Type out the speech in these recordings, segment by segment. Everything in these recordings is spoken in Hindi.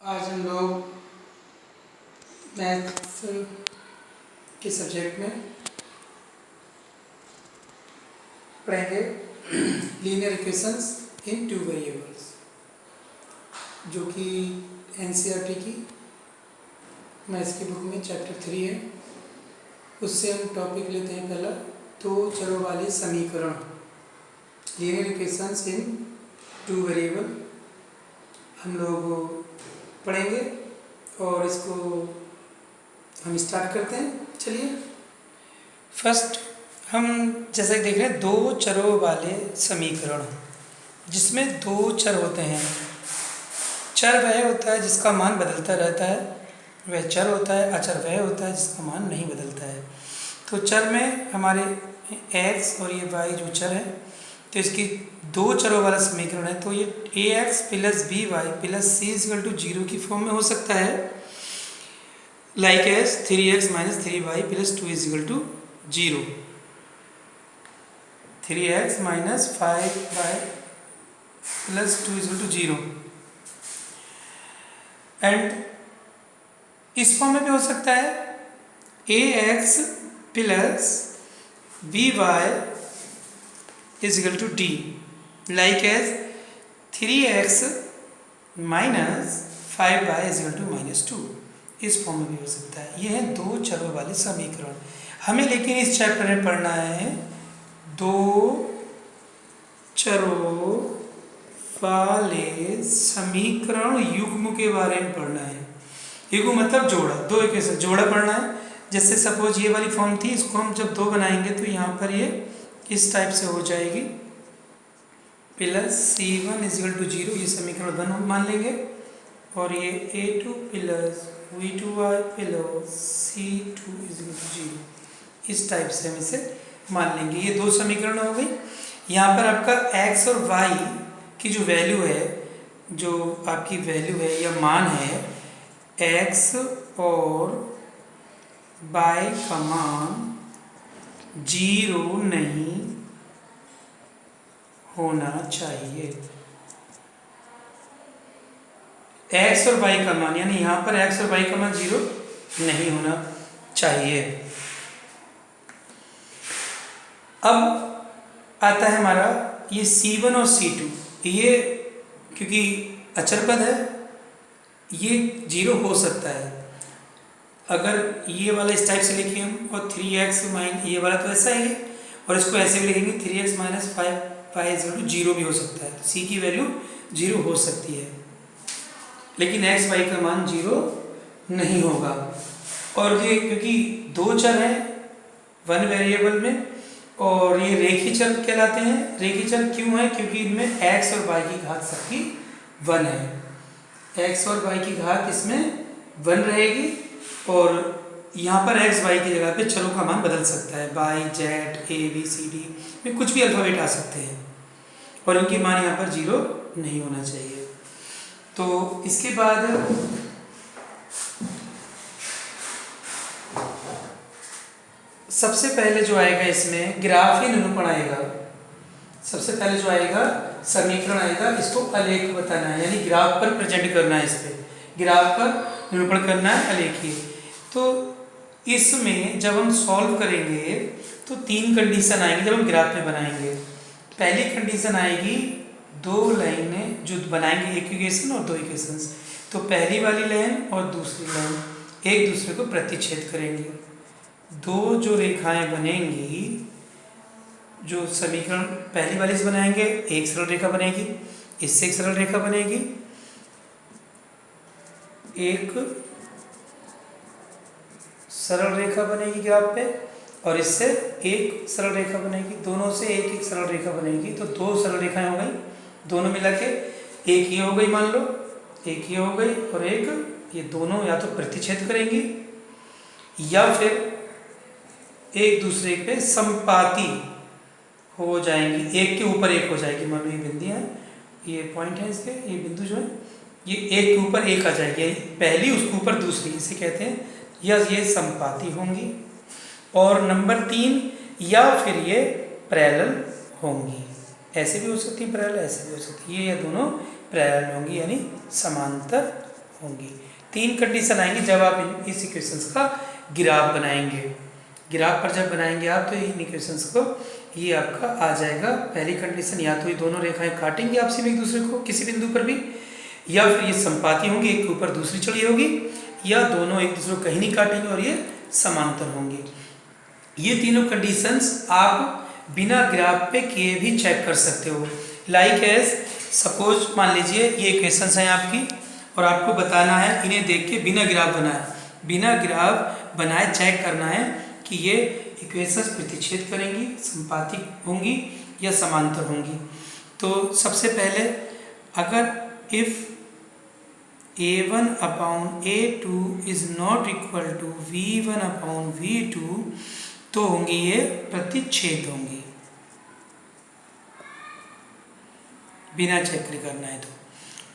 आज हम लोग मैथ्स के सब्जेक्ट में पढ़ेंगे लीनियर इक्वेशंस इन टू वेरिएबल्स, जो कि एनसीईआरटी की मैथ्स की बुक में चैप्टर 3 है। उससे हम टॉपिक लेते हैं पहला, दो चरों वाले समीकरण, लीनियर इक्वेशंस इन टू वेरिएबल हम लोग पढ़ेंगे और इसको हम स्टार्ट करते हैं। चलिए, फर्स्ट हम जैसे देख रहे हैं दो चरों वाले समीकरण, जिसमें दो चर होते हैं। चर वह होता है जिसका मान बदलता रहता है, वह चर होता है। अचर वह होता है जिसका मान नहीं बदलता है। तो चर में हमारे x और ये y जो चर है, तो इसकी दो चरों वाला समीकरण है। तो ये ax plus b y plus c equal to 0 की फॉर्म में हो सकता है, like as 3x minus 3y plus 2 equal to 0, 3x minus 5y plus 2 equal to 0। And इस फॉर्म में भी हो सकता है ax plus b y equal to d, like as 3x minus 5y equal to minus 2। इस फॉर्म में भी हो सकता है। ये है दो चरों वाले समीकरण। हमें लेकिन इस चैप्टर में पढ़ना है दो चरों वाले समीकरण युग्म के बारे में पढ़ना है। युग्म मतलब जोड़ा, दो इक्वेशन जोड़ा पढ़ना है। जैसे सपोज ये वाली फॉर्म थी, इसको हम जब दो बनाएंगे तो यहाँ पर ये इस टाइप से हो जाएगी, प्लस C1 इक्वल टू 0, ये समीकरण 1 मान लेंगे। और ये A2 plus V2y plus C2 equal to 0, इस टाइप से हम इसे मान लेंगे। ये दो समीकरण हो गई। यहाँ पर आपका x और y की जो वैल्यू है, जो आपकी वैल्यू है या मान है, x और y का मान 0 नहीं होना चाहिए। x और y का मान, यानी यहाँ पर x और y का मान 0 नहीं होना चाहिए। अब आता है हमारा ये C1 और C2, ये क्योंकि अचर पद है, ये 0 हो सकता है। अगर ये वाला इस टाइप से लिखें हम, और 3x माइन ये वाला तो ऐसा ही है, और इसको ऐसे भी लिखेंगे 3x minus 5y equal to 0 भी हो सकता है। तो c की वैल्यू 0 हो सकती है, लेकिन x y का मान 0 नहीं होगा। और ये क्योंकि दो चर हैं वन वेरिएबल में, और ये रेखीय चर कहलाते हैं। रेखीय चर क्यों है? क्योंकि इनमें x और y की घात सबकी 1 है। x और y की घात इसमें 1 रहेगी, और यहाँ पर x y की जगह पे चरों का मान बदल सकता है। y z a b c d में कुछ भी अल्फ़ाबेट आ सकते हैं, और उनकी मान यहाँ पर 0 नहीं होना चाहिए। तो इसके बाद सबसे पहले जो आएगा इसमें ग्राफीय निरूपण आएगा। सबसे पहले जो आएगा समीकरण आएगा, इसको आलेख बताना है, यानी ग्राफ पर प्रेजेंट करना है। इस पर ग्राफ पर निरूपण करना है, आलेखीय। तो इसमें जब हम सॉल्व करेंगे तो तीन कंडीशन आएंगी जब हम ग्राफ में बनाएंगे। पहली कंडीशन आएगी, दो लाइनें जो बनाएंगे, एक इक्वेशन और दो इक्वेशंस, तो पहली वाली लाइन और दूसरी लाइन एक दूसरे को प्रतिच्छेद करेंगे। दो जो रेखाएं बनेंगी, जो समीकरण पहली वाली से बनाएंगे, एक सरल रेखा बनेगी, इससे एक सरल रेखा बनेगी, एक सरल रेखा बनेगी ग्राफ पे, और इससे एक सरल रेखा बनेगी। दोनों से एक एक सरल रेखा बनेगी, तो दो सरल रेखाएं हो गई। दोनों मिला के एक ही हो गई, मान लो एक ही हो गई, और एक ये दोनों या तो प्रतिच्छेद करेंगी या फिर एक दूसरे पे संपाती हो जाएंगी, एक के ऊपर एक हो जाएगी। मान लो ये बिंदियाँ, ये पॉइंट है इसके, ये बिंदु जो है ये एक के ऊपर एक आ जाएगी, पहली उसके ऊपर दूसरी, इसे कहते हैं, या ये संपाती होंगी। और नंबर 3, या फिर ये पैरेलल होंगी। ऐसे भी हो सकती है पैरेलल, ऐसे भी हो सकती है, ये दोनों पैरेलल होंगी, यानी समांतर होंगी। 3 कंडीशन आएंगी जब आप इस इक्वेशंस का ग्राफ बनाएंगे। ग्राफ पर जब बनाएंगे आप तो इन इक्वेशंस को ये आपका आ जाएगा। पहली कंडीशन, या तो ये दोनों रेखाएं काटेंगी आपसी में एक दूसरे को किसी बिंदु पर भी, या फिर ये संपाती होंगी, एक के ऊपर दूसरी चढ़ी होगी, या दोनों एक दूसरे को कहीं नहीं काटेंगे और ये समांतर होंगी। ये तीनों कंडीशंस आप बिना ग्राफ पे किए भी चेक कर सकते हो। लाइक एज सपोज मान लीजिए ये इक्वेशंस हैं आपकी और आपको बताना है इन्हें देख के बिना ग्राफ बनाए चेक करना है कि ये इक्वेशंस प्रतिच्छेद करेंगी, संपाती होंगी या समांतर होंगी। तो सबसे पहले अगर if a1 upon a2 is not equal to v1 upon v2 तो होंगी ये प्रतिच्छेद होंगी, बिना चेक करना है तो।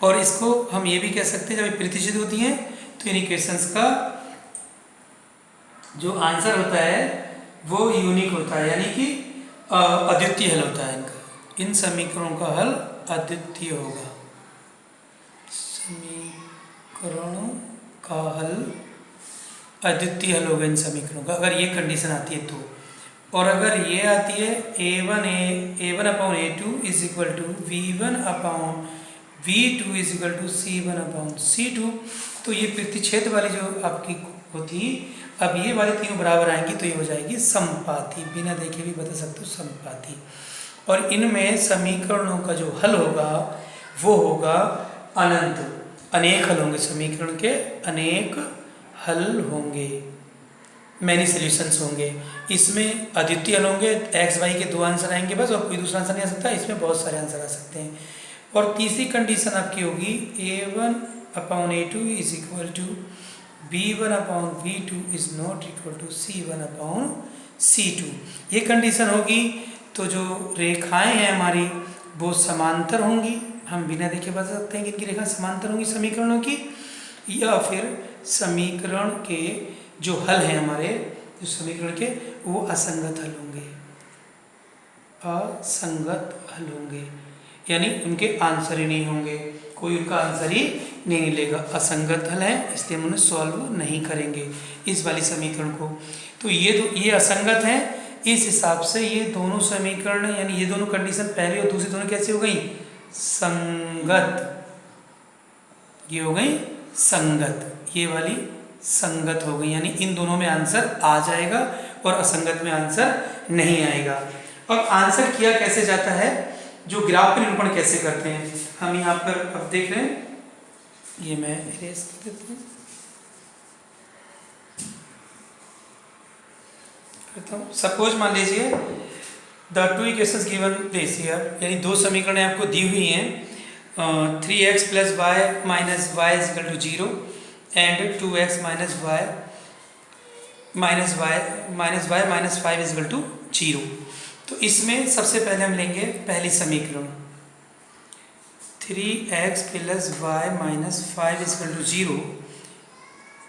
और इसको हम ये भी कह सकते हैं जब ये प्रतिच्छेद होती हैं तो इन इक्वेशंस का जो आंसर होता है वो यूनिक होता है, यानी कि अद्वितीय हल होता है इनका। इन समीकरणों का हल अद्वितीय होगा। समीकरणों का हल अद्वितीय हल होगा इन समीकरणों का, अगर ये कंडीशन आती है तो। और अगर ये आती है a1 upon a2 is equal to v1 upon v2 is equal to c1 upon c2, तो ये प्रतिच्छेद वाली जो आपकी होती, अब ये वाली तीनों बराबर आएंगी तो ये हो जाएगी समपाती। बिना देखे भी बता सकते हो समपाती। और इनमें समीकरणों का जो हल होगा वो होगा अनंत, अनेक हल होंगे। समीकरण के अनेक हल होंगे, मैनी सॉल्यूशंस होंगे। इसमें अद्वितीय हल होंगे, एक्स वाई के 2 आंसर आएंगे बस, और कोई दूसरा आंसर नहीं आ सकता। इसमें बहुत सारे आंसर आ सकते हैं। और तीसरी कंडीशन आपकी होगी a1 upon a2 is equal to b1 upon v2 is not equal to c1 upon c2। ये कंडीशन होगी तो जो रेखाएं हैं हमारी वो समांतर होंगी। हम बिना देखे बता सकते हैं कि इनकी रेखा समांतर होंगी समीकरणों की, या फिर समीकरण के जो हल हैं हमारे जो समीकरण के वो असंगत हल होंगे, असंगत हल होंगे, यानी उनके आंसर ही नहीं होंगे, कोई उनका आंसर ही नहीं मिलेगा। असंगत हल है इसलिए हम उन्हें सॉल्व नहीं करेंगे इस वाली समीकरण को। तो ये असंगत है, इस हिसाब से ये दोनों समीकरण यानी ये दोनों कंडीशन पहली और दूसरी दोनों कैसी हो गई, संगत। ये हो गई संगत, ये वाली संगत हो गई, यानी इन दोनों में आंसर आ जाएगा और असंगत में आंसर नहीं आएगा। अब आंसर किया कैसे जाता है, जो ग्राफ पर निरूपण कैसे करते हैं, हम यहाँ पर अब देख रहे हैं। ये मैं इरेज कर देता हूँ। सपोज मान लीजिए the two equations given this here, यानी दो समीकरणें आपको दी हुई हैं 3x plus y minus y is equal to 0 and 2x minus y minus 5 is equal to 0। तो इसमें सबसे पहले हम लेंगे पहली समीकरण 3x plus y minus 5 is equal to 0।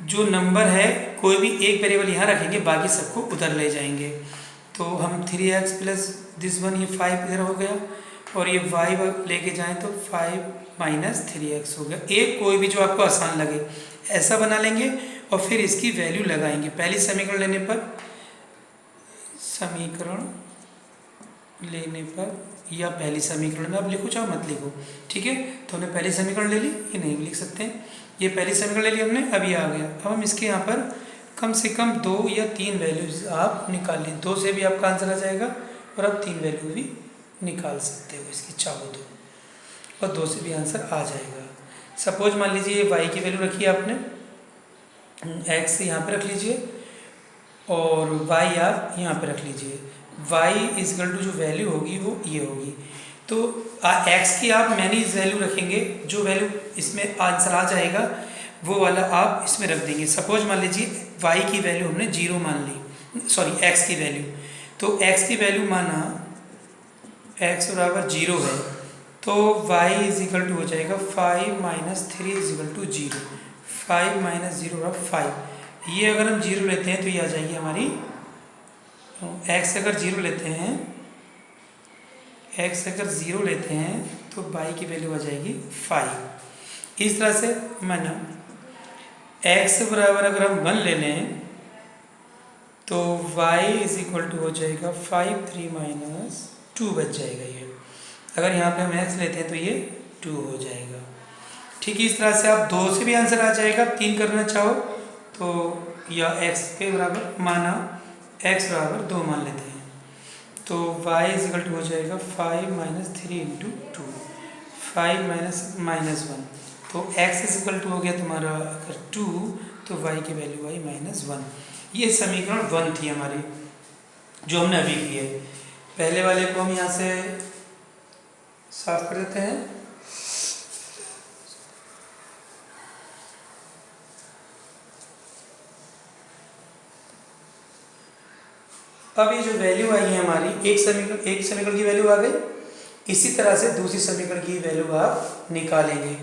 जो नंबर है कोई भी एक वेरिएबल यहाँ रखेंगे, बाकी सबको उधर ले जाएंगे। तो हम 3x प्लस दिस वन, ये 5 इधर हो गया, और ये y लेके जाएं तो 5 माइनस 3x हो गया। एक कोई भी जो आपको आसान लगे ऐसा बना लेंगे और फिर इसकी वैल्यू लगाएंगे। पहली समीकरण लेने पर या पहली समीकरण में आप लिखो चाहे मत लिखो, ठीक है। तो हमने पहली समीकरण ले ली, ये नहीं भी लिख सकते हैं। ये पहली समीकरण ले ली हमने, अभी आ गया। अब हम इसके यहाँ पर कम से कम 2 या 3 वैल्यूज आप निकाल लें। 2 से भी आपका आंसर आ जाएगा और आप 3 वैल्यू भी निकाल सकते हो इसकी चाहो तो, और 2 से भी आंसर आ जाएगा। सपोज मान लीजिए y की वैल्यू रखी है आपने, x से यहाँ पर रख लीजिए और y आप यहाँ पर रख लीजिए। y इज इक्वल टू जो वैल्यू होगी वो ये होगी। तो x की आप मैनी वैल्यू रखेंगे, जो वैल्यू इसमें आंसर आ जाएगा वो वाला आप इसमें रख देंगे। सपोज मान लीजिए y की वैल्यू हमने 0 मान ली, सॉरी x की वैल्यू, तो x की वैल्यू माना x बराबर 0 है, तो y इज इक्वल टू हो जाएगा 5 minus 3 is equal to 0। 5 minus 0 बराबर 5। ये अगर हम 0 लेते हैं तो ये आ जाएगी हमारी, x अगर 0 लेते हैं, x अगर 0 लेते हैं तो y की वैल्यू आ जाएगी 5। इस तरह से माना x बराबर अगर हम 1 ले लें तो y इज इक्वल टू हो जाएगा 5 3 माइनस 2 बच जाएगा ये। अगर यहाँ पे हम x लेते हैं तो ये 2 हो जाएगा। ठीक है, इस तरह से आप 2 से भी आंसर आ जाएगा। 3 करना चाहो तो या x के बराबर माना x बराबर 2 मान लेते हैं तो y इज इक्वल टू हो जाएगा 5 माइनस 3 इंटू 2, 5 माइनस 1 तो x इज इक्वल टू हो गया तुम्हारा अगर 2 तो y की वैल्यू आई -1। ये समीकरण 1 थी हमारी जो हमने अभी की है। पहले वाले को हम यहाँ से साफ कर देते हैं। अब ये जो वैल्यू आई है हमारी एक समीकरण की वैल्यू आ गई। इसी तरह से दूसरी समीकरण की वैल्यू आप निकालेंगे।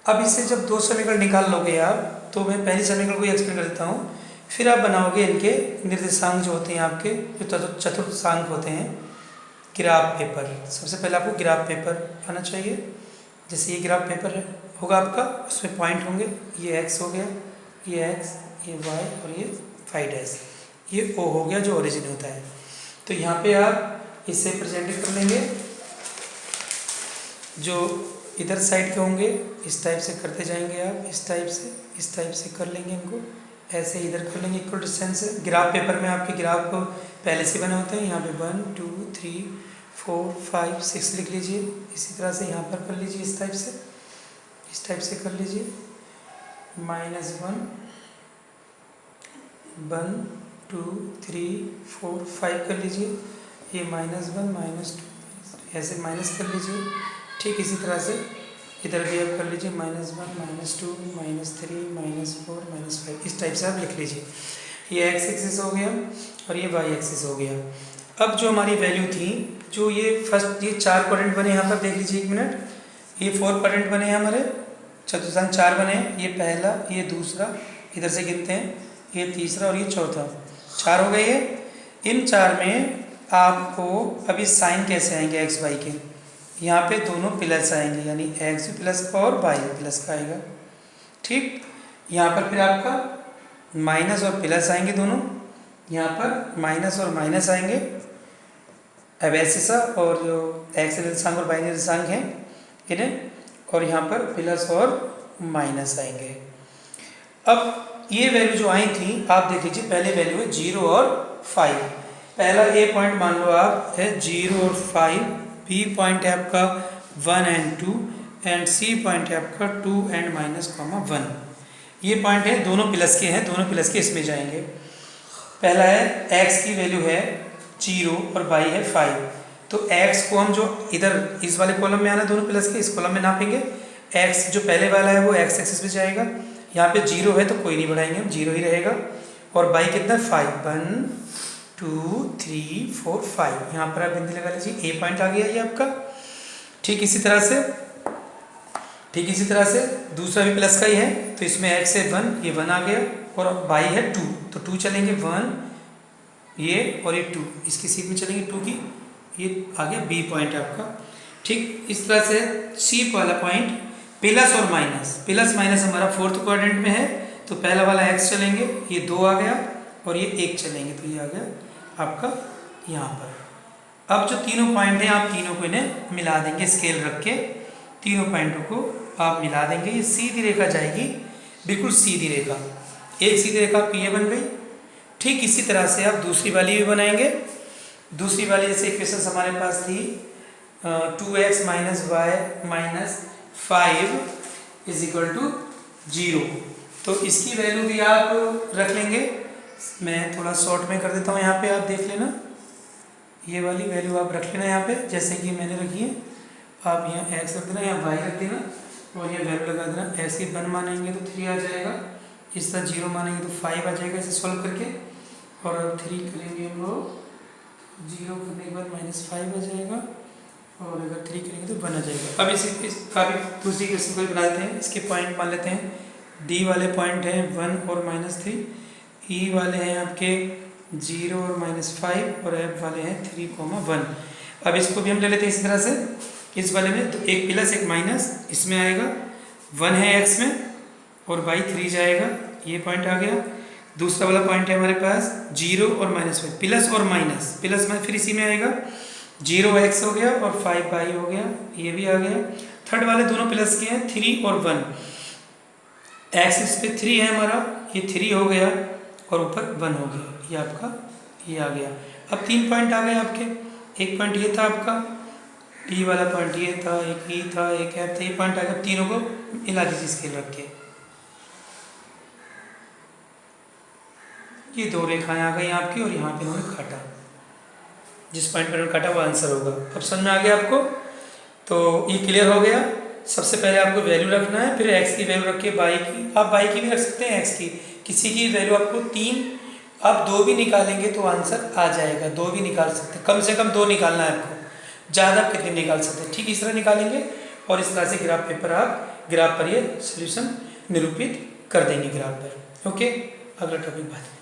अब इससे जब 2 समीकरण निकाल लोगे आप तो मैं पहली समीकरण को एक्सप्लेन कर देता हूँ, फिर आप बनाओगे इनके निर्देशांक जो होते हैं आपके जो चतुर्थांक होते हैं ग्राफ पेपर। सबसे पहले आपको ग्राफ पेपर आना चाहिए। जैसे ये ग्राफ पेपर है होगा आपका, उसमें पॉइंट होंगे, ये x हो गया, ये x, ये y और ये 5 ये O हो गया जो ओरिजिन होता है। तो यहाँ पे आप इसे प्रेजेंट कर लेंगे। जो इधर साइड के होंगे इस टाइप से करते जाएंगे आप, इस टाइप से कर लेंगे इनको, ऐसे इधर कर लेंगे इक्वल डिस्टेंस से। ग्राफ पेपर में आपके ग्राफ पहले से बने होते हैं। यहाँ पे 1 2 3 4 5 6 लिख लीजिए। इसी तरह से यहाँ पर कर लीजिए, इस टाइप से कर लीजिए। -1 1 2 3 4 5 कर लीजिए। ये -1 -2 ऐसे माइनस कर लीजिए। ठीक इसी तरह से इधर भी आप कर लीजिए -1 -2 -3 -4 -5 इस टाइप से आप लिख लीजिए। ये x एक्सिस हो गया और ये y एक्सिस हो गया। अब जो हमारी वैल्यू थी, जो ये फर्स्ट ये 4 क्वाड्रेंट बने, यहाँ पर देख लीजिए 1 मिनट, ये 4 क्वाड्रेंट बने हैं हमारे, चतुर्थांक 4 बने हैं। ये पहला, ये दूसरा, इधर से गिनते हैं, ये तीसरा और ये चौथा, 4 हो गए ये। इन 4 में आपको अभी साइन कैसे आएंगे x y के, यहाँ पे दोनों प्लस आएंगे, यानी x भी प्लस का और y भी प्लस का आएगा। ठीक, यहाँ पर फिर आपका माइनस और प्लस आएंगे दोनों, यहाँ पर माइनस और माइनस आएंगे अब ऐसे सा, और जो x निर्देशांक और y निर्देशांक हैं इन्हें, और यहाँ पर प्लस और माइनस आएंगे। अब ये वैल्यू जो आई थी आप देख लीजिए, पहले वैल्यू है 0 और 5। पहला ए पॉइंट मान लो आप है 0 और 5, बी पॉइंट है आपका 1 एंड 2 एंड सी पॉइंट है आपका 2 एंड -1। ये पॉइंट है, दोनों प्लस के हैं, दोनों प्लस के इसमें जाएंगे। पहला है x की वैल्यू है 0 और y है 5। तो x को हम जो इधर इस वाले कॉलम में आना, दोनों प्लस के इस कॉलम में नापेंगे। x जो पहले वाला है वो x एक्सिस पे जाएगा, यहाँ पे 0 है तो कोई नहीं बढ़ाएंगे, हम 0 ही रहेगा। और y कितना 5, 1 2 3 4 5, यहाँ पर आप बिंदी लगा लीजिए, a पॉइंट आ गया ये आपका। ठीक इसी तरह से दूसरा भी प्लस का ही है, तो इसमें x है 1, ये 1 आ गया, और y है 2, तो 2 चलेंगे, 1 ये और ये 2, इसकी सीध में चलेंगे 2 की, ये आ गया b पॉइंट आपका। ठीक इस तरह से c वाला पॉइंट प्लस और प्लस माइनस हमारा 4th क्वाड्रेंट में है, तो पहला वाला x चलेंगे, ये 2 आ गया, और ये 1 चलेंगे, तो ये आ गया आपका यहाँ पर। अब जो तीनों पॉइंट हैं आप तीनों को इन्हें मिला देंगे, स्केल रख के तीनों पॉइंटों को आप मिला देंगे। ये सीधी रेखा जाएगी, बिल्कुल सीधी रेखा, एक सीधी रेखा पी ए बन गई। ठीक इसी तरह से आप दूसरी वाली भी बनाएंगे। दूसरी वाली जैसे इक्वेशन हमारे पास थी 2x - y - 5 = 0, तो इसकी वैल्यू भी आप रख लेंगे। मैं थोड़ा शॉर्ट में कर देता हूँ, यहाँ पे आप देख लेना, ये वाली वैल्यू आप रख लेना यहाँ पे, जैसे कि मैंने रखी है। आप यहाँ x रख देना, यहाँ y रख देना, और ये वैल्यू लगा देना। x की 1 मानेंगे तो 3 आ जाएगा, इस तरह 0 मानेंगे तो 5 आ जाएगा, इसे सॉल्व करके। और अब 3 करेंगे हम लोग, 0 करने के बाद -5 आ जाएगा, और अगर 3 करेंगे तो 1 आ जाएगा। अब इसका भी दूसरी क्वेश्चन को बना देते हैं। इसके पॉइंट मान लेते हैं, d वाले पॉइंट हैं 1 और -3, e वाले हैं आपके 0 और -5, और f वाले हैं 3, 1। अब इसको भी हम ले लेते हैं इसी तरह से। इस वाले में तो एक प्लस एक माइनस इसमें आएगा, 1 है x में और y 3 जाएगा, ये पॉइंट आ गया। दूसरा वाला पॉइंट है हमारे पास 0 और -5, प्लस और माइनस, प्लस में फिर इसी में आएगा 0x हो गया और 5y हो गया, ये भी आ गया। थर्ड वाले दोनों प्लस के हैं 3 और 1, x इस पे 3 है हमारा, ये 3 हो गया और ऊपर 1 हो गया, ये आपका ये आ गया। अब 3 पॉइंट आ गए आपके, एक पॉइंट ये था आपका डी वाला पॉइंट, ये था एक ई था एक एफ था, ये पॉइंट आ गया। तीनों को मिला दीजिए स्केल रख के, ये 2 रेखाएं आ गई आपकी और यहाँ पे उन्होंने काटा, जिस पॉइंट पर उन्होंने काटा वो आंसर होगा। अब समझ में आ गया आपको? तो ये क्लियर हो गया। सबसे पहले आपको वैल्यू रखना है, फिर x की वैल्यू रख के y की, आप y की भी रख सकते हैं x की, किसी की वैल्यू आपको 3, आप 2 भी निकालेंगे तो आंसर आ जाएगा, 2 भी निकाल सकते हैं, कम से कम 2 निकालना है आपको, ज़्यादा आप कितने निकाल सकते हैं, ठीक इस तरह निकालेंगे और इस तरह से ग्राफ पेपर आप ग्राफ पर ये सोल्यूशन निरूपित कर देंगे ग्राफ पर। ओके, अगला टॉपिक बात।